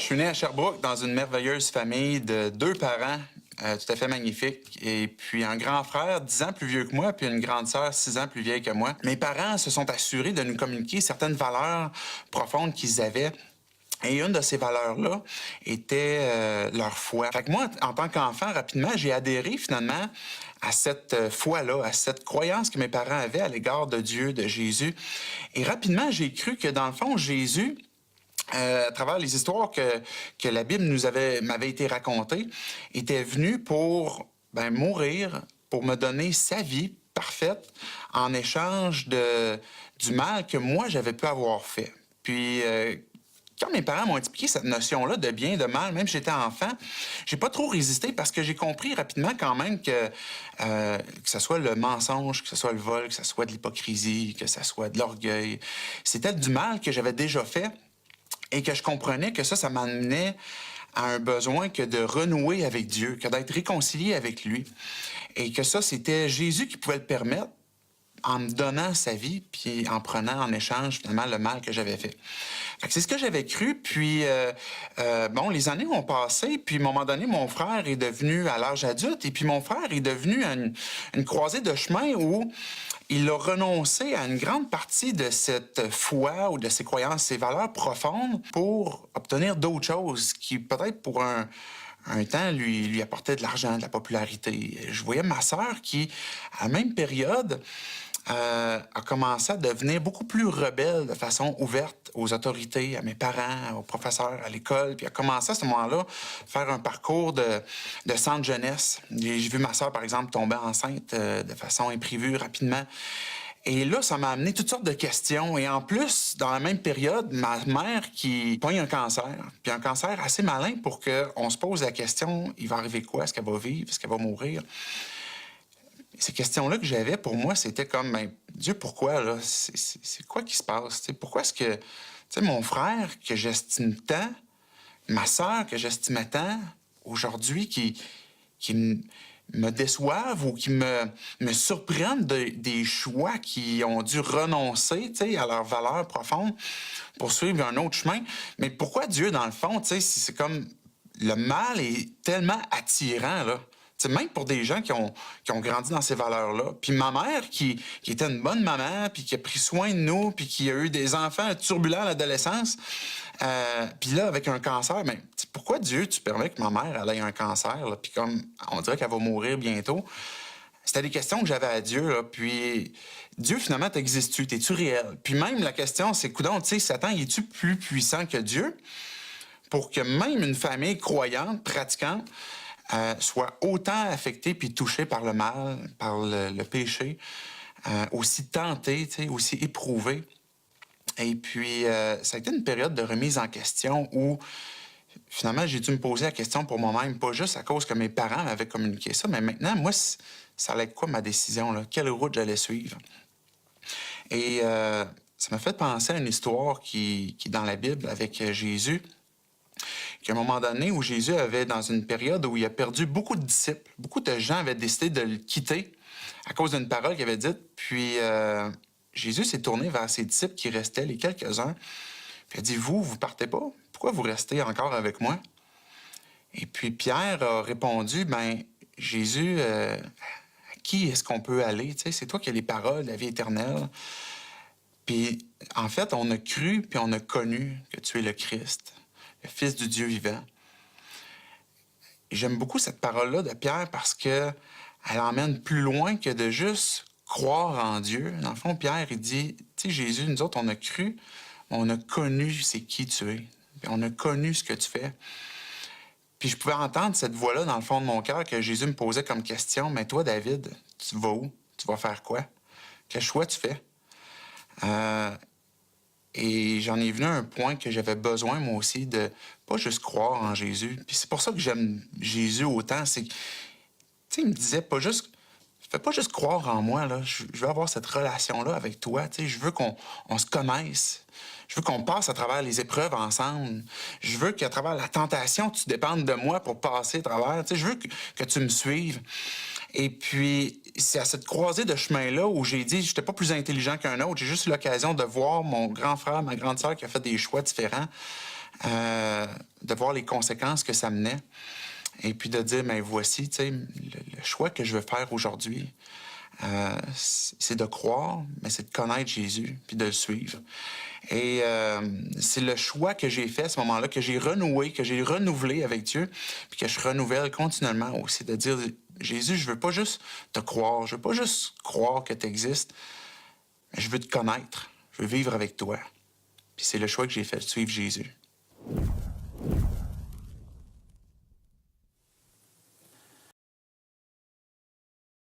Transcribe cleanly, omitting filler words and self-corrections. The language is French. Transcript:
suis né à Sherbrooke dans une merveilleuse famille de 2 parents tout à fait magnifiques. Et puis un grand frère 10 ans plus vieux que moi, puis une grande sœur 6 ans plus vieille que moi. Mes parents se sont assurés de nous communiquer certaines valeurs profondes qu'ils avaient. Et une de ces valeurs-là était leur foi. Fait que moi, en tant qu'enfant, rapidement, j'ai adhéré finalement à cette foi-là, à cette croyance que mes parents avaient à l'égard de Dieu, de Jésus. Et rapidement, j'ai cru que dans le fond, Jésus, à travers les histoires que la Bible m'avait été racontée, était venu pour mourir, pour me donner sa vie parfaite en échange du mal que moi, j'avais pu avoir fait. Puis, quand mes parents m'ont expliqué cette notion-là de bien, de mal, même si j'étais enfant, j'ai pas trop résisté parce que j'ai compris rapidement quand même que ce soit le mensonge, que ce soit le vol, que ce soit de l'hypocrisie, que ce soit de l'orgueil, c'était du mal que j'avais déjà fait et que je comprenais que ça m'amenait à un besoin que de renouer avec Dieu, que d'être réconcilié avec lui. Et que ça, c'était Jésus qui pouvait le permettre en me donnant sa vie, puis en prenant en échange, finalement, le mal que j'avais fait. Fait que c'est ce que j'avais cru, puis bon, les années ont passé, puis à un moment donné, mon frère est devenu à l'âge adulte, et puis mon frère est devenu à une croisée de chemin où il a renoncé à une grande partie de cette foi ou de ses croyances, ses valeurs profondes pour obtenir d'autres choses qui, peut-être pour un temps, lui apportait de l'argent, de la popularité. Je voyais ma sœur qui, à la même période, a commencé à devenir beaucoup plus rebelle de façon ouverte aux autorités, à mes parents, aux professeurs, à l'école. Puis a commencé à ce moment-là faire un parcours de centre jeunesse. J'ai vu ma sœur, par exemple, tomber enceinte de façon imprévue rapidement. Et là, ça m'a amené toutes sortes de questions. Et en plus, dans la même période, ma mère qui pogne un cancer, puis un cancer assez malin pour qu'on se pose la question, il va arriver quoi? Est-ce qu'elle va vivre? Est-ce qu'elle va mourir? Ces questions-là que j'avais, pour moi, c'était comme, Dieu, pourquoi, là? C'est quoi qui se passe? T'sais, pourquoi est-ce que, mon frère, que j'estime tant, ma sœur, que j'estimais tant, aujourd'hui, qui me déçoivent ou qui me surprennent des choix qui ont dû renoncer, à leurs valeurs profondes pour suivre un autre chemin. Mais pourquoi Dieu, dans le fond, c'est comme le mal est tellement attirant, là? T'sais, même pour des gens qui ont grandi dans ces valeurs-là. Puis ma mère, qui était une bonne maman, puis qui a pris soin de nous, puis qui a eu des enfants turbulents à l'adolescence, puis là, avec un cancer, pourquoi Dieu, tu permets que ma mère elle ait un cancer, là, puis comme on dirait qu'elle va mourir bientôt? C'était des questions que j'avais à Dieu, là, puis Dieu, finalement, t'existes-tu? T'es-tu réel? Puis même la question, c'est, coudonc, tu sais, Satan, es-tu plus puissant que Dieu pour que même une famille croyante, pratiquante, soit autant affecté puis touché par le mal, par le péché, aussi tenté, aussi éprouvé. Et puis, ça a été une période de remise en question où, finalement, j'ai dû me poser la question pour moi-même, pas juste à cause que mes parents m'avaient communiqué ça, mais maintenant, moi, ça allait être quoi ma décision, là? Quelle route j'allais suivre? Et ça m'a fait penser à une histoire qui est dans la Bible avec Jésus, qu'à un moment donné où Jésus avait, dans une période où il a perdu beaucoup de disciples, beaucoup de gens avaient décidé de le quitter à cause d'une parole qu'il avait dite. Puis Jésus s'est tourné vers ses disciples qui restaient, les quelques-uns. Puis il a dit, vous partez pas? Pourquoi vous restez encore avec moi? Et puis Pierre a répondu, Jésus, à qui est-ce qu'on peut aller? C'est toi qui as les paroles de la vie éternelle. Puis en fait, on a cru puis on a connu que tu es le Christ, le Fils du Dieu vivant. Et j'aime beaucoup cette parole-là de Pierre parce qu'elle emmène plus loin que de juste croire en Dieu. Dans le fond, Pierre, il dit, Jésus, nous autres, on a cru, on a connu c'est qui tu es. Puis on a connu ce que tu fais. Puis je pouvais entendre cette voix-là dans le fond de mon cœur que Jésus me posait comme question, mais toi, David, tu vas où? Tu vas faire quoi? Quel choix tu fais? Et j'en ai venu à un point que j'avais besoin, moi aussi, de pas juste croire en Jésus. Puis c'est pour ça que j'aime Jésus autant. C'est que, il me disait, fais pas juste croire en moi, là. Je veux avoir cette relation-là avec toi. Je veux qu'on se connaisse. Je veux qu'on passe à travers les épreuves ensemble. Je veux qu'à travers la tentation, tu dépendes de moi pour passer à travers. Je veux que tu me suives. Et puis, c'est à cette croisée de chemin-là où j'ai dit, j'étais pas plus intelligent qu'un autre. J'ai juste eu l'occasion de voir mon grand frère, ma grande sœur qui a fait des choix différents. de voir les conséquences que ça menait. Et puis de dire, ben voici, tu sais, le choix que je veux faire aujourd'hui, c'est de croire, mais c'est de connaître Jésus, puis de le suivre. Et c'est le choix que j'ai fait à ce moment-là, que j'ai renoué, que j'ai renouvelé avec Dieu, puis que je renouvelle continuellement aussi, de dire, Jésus, je veux pas juste te croire, je veux pas juste croire que tu existes, mais je veux te connaître, je veux vivre avec toi. Puis c'est le choix que j'ai fait, de suivre Jésus.